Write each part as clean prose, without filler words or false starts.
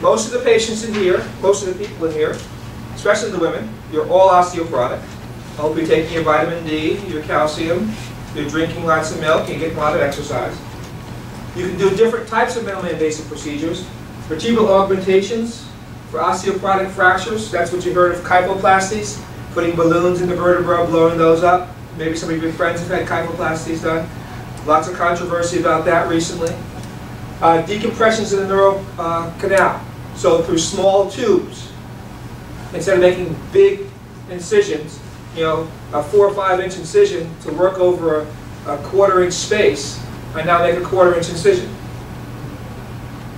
Most of the patients in here, most of the people in here, especially the women, you're all osteoporotic. I hope you're taking your vitamin D, your calcium, you're drinking lots of milk, and you're getting a lot of exercise. You can do different types of minimally invasive procedures. Vertebral augmentations for osteoporotic fractures. That's what you heard of kyphoplasties, putting balloons in the vertebra, blowing those up. Maybe some of your friends have had kyphoplasties done. Lots of controversy about that recently. Decompressions in the neural canal. So through small tubes, instead of making big incisions, you know, a 4 or 5 inch incision to work over a 1/4 inch space, I now make a 1/4 inch incision.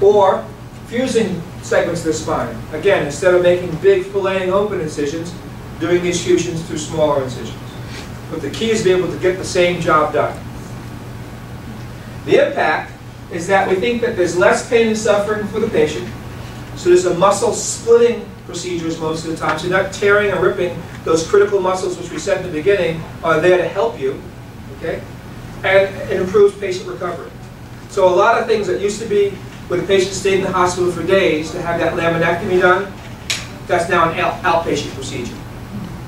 Or fusing segments of the spine. Again, instead of making big filleting open incisions, doing these fusions through smaller incisions. But the key is to be able to get the same job done. The impact is that we think that there's less pain and suffering for the patient. So there's a muscle splitting procedures most of the time. So you're not tearing or ripping those critical muscles, which we said in the beginning, are there to help you. Okay? And it improves patient recovery. So a lot of things that used to be where the patient stayed in the hospital for days to have that laminectomy done, that's now an outpatient procedure.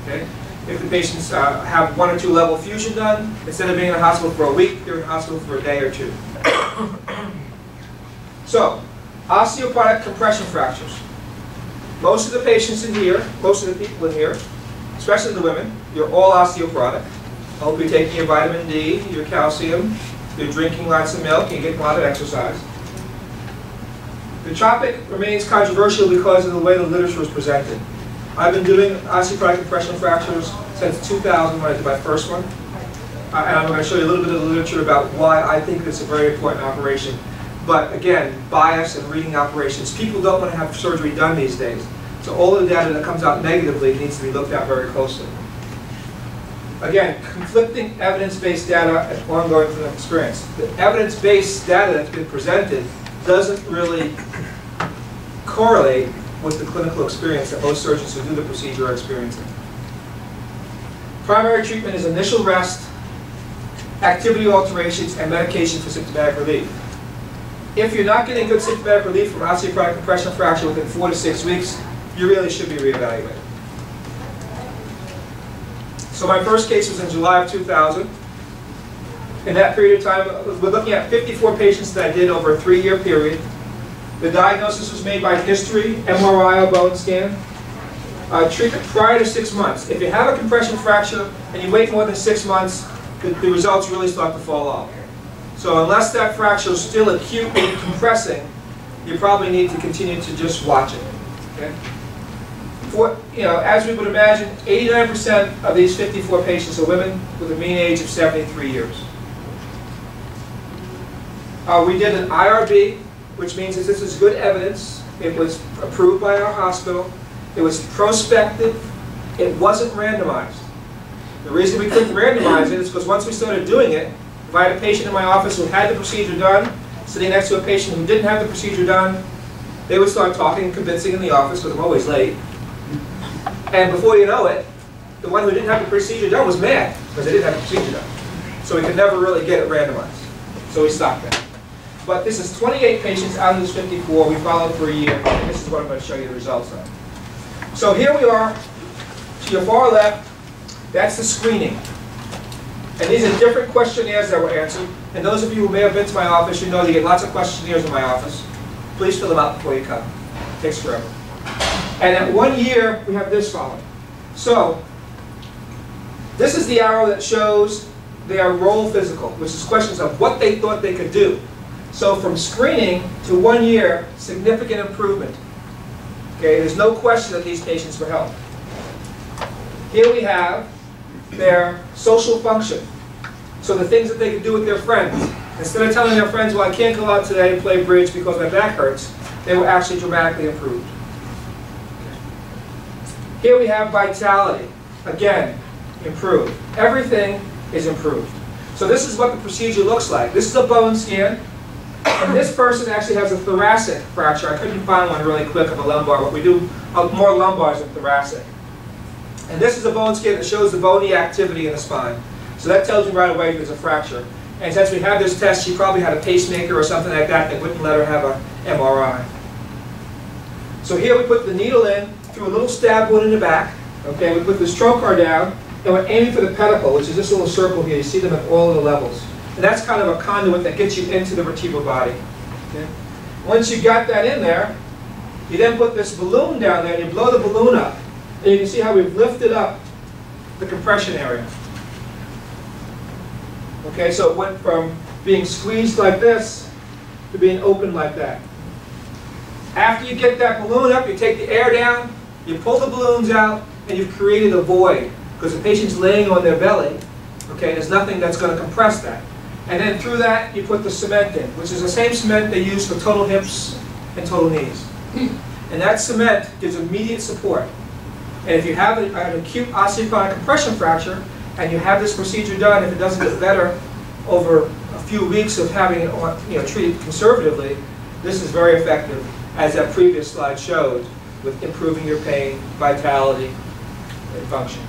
Okay? If the patients have 1 or 2 level fusion done, instead of being in the hospital for a week, they're in the hospital for a day or 2. So, osteoporotic compression fractures. Most of the patients in here, most of the people in here, especially the women, you're all osteoporotic. I hope you're taking your vitamin D, your calcium, you're drinking lots of milk, and you're getting a lot of exercise. The topic remains controversial because of the way the literature is presented. I've been doing osteoporotic compression fractures since 2000 when I did my first one. And I'm going to show you a little bit of the literature about why I think it's a very important operation. But again, bias and reading operations. People don't want to have surgery done these days. So all of the data that comes out negatively needs to be looked at very closely. Again, conflicting evidence-based data and ongoing clinical experience. The evidence-based data that's been presented doesn't really correlate with the clinical experience that most surgeons who do the procedure are experiencing. Primary treatment is initial rest, activity alterations, and medication for symptomatic relief. If you're not getting good symptomatic relief from osteoporotic compression fracture within 4 to 6 weeks, you really should be reevaluated. So my first case was in July of 2000. In that period of time, we're looking at 54 patients that I did over a 3-year period. The diagnosis was made by history, MRI, or bone scan. Treatment prior to 6 months. If you have a compression fracture and you wait more than 6 months, the results really start to fall off. So unless that fracture is still acutely compressing, you probably need to continue to just watch it. Okay? As we would imagine, 89% of these 54 patients are women with a mean age of 73 years. We did an IRB, which means that this is good evidence. It was approved by our hospital. It was prospective. It wasn't randomized. The reason we couldn't randomize it is because once we started doing it, if I had a patient in my office who had the procedure done, sitting next to a patient who didn't have the procedure done, they would start talking and convincing in the office, because I'm always late. And before you know it, the one who didn't have the procedure done was mad, because they didn't have the procedure done. So we could never really get it randomized. So we stopped that. But this is 28 patients out of this 54. We followed for a year, and this is what I'm going to show you the results of. So here we are. To your far left, that's the screening. And these are different questionnaires that were answered. And those of you who may have been to my office, you know you get lots of questionnaires in my office. Please fill them out before you come. It takes forever. And at 1 year, we have this following. So this is the arrow that shows their role physical, which is questions of what they thought they could do. So from screening to 1 year, significant improvement. Okay, there's no question that these patients were helped. Here we have their social function. So the things that they could do with their friends. Instead of telling their friends, well, I can't go out today and play bridge because my back hurts, they were actually dramatically improved. Here we have vitality. Again, improved. Everything is improved. So this is what the procedure looks like. This is a bone scan. And this person actually has a thoracic fracture. I couldn't find one really quick of a lumbar, but we do more lumbars than thoracic. And this is a bone scan that shows the bony activity in the spine. So that tells you right away there's a fracture. And since we have this test, she probably had a pacemaker or something like that that wouldn't let her have an MRI. So here we put the needle in through a little stab wound in the back. Okay, we put this trocar down, and we're aiming for the pedicle, which is this little circle here. You see them at all the levels. And that's kind of a conduit that gets you into the vertebral body. Okay? Once you got that in there, you then put this balloon down there, and you blow the balloon up. And you can see how we've lifted up the compression area. Okay, so it went from being squeezed like this to being open like that. After you get that balloon up, you take the air down, you pull the balloons out, and you've created a void. Because the patient's laying on their belly, okay, there's nothing that's going to compress that. And then through that, you put the cement in, which is the same cement they use for total hips and total knees. And that cement gives immediate support. And if you have an acute osteoporotic compression fracture, and you have this procedure done, if it doesn't get better over a few weeks of having it treated conservatively, this is very effective, as that previous slide showed, with improving your pain, vitality, and function.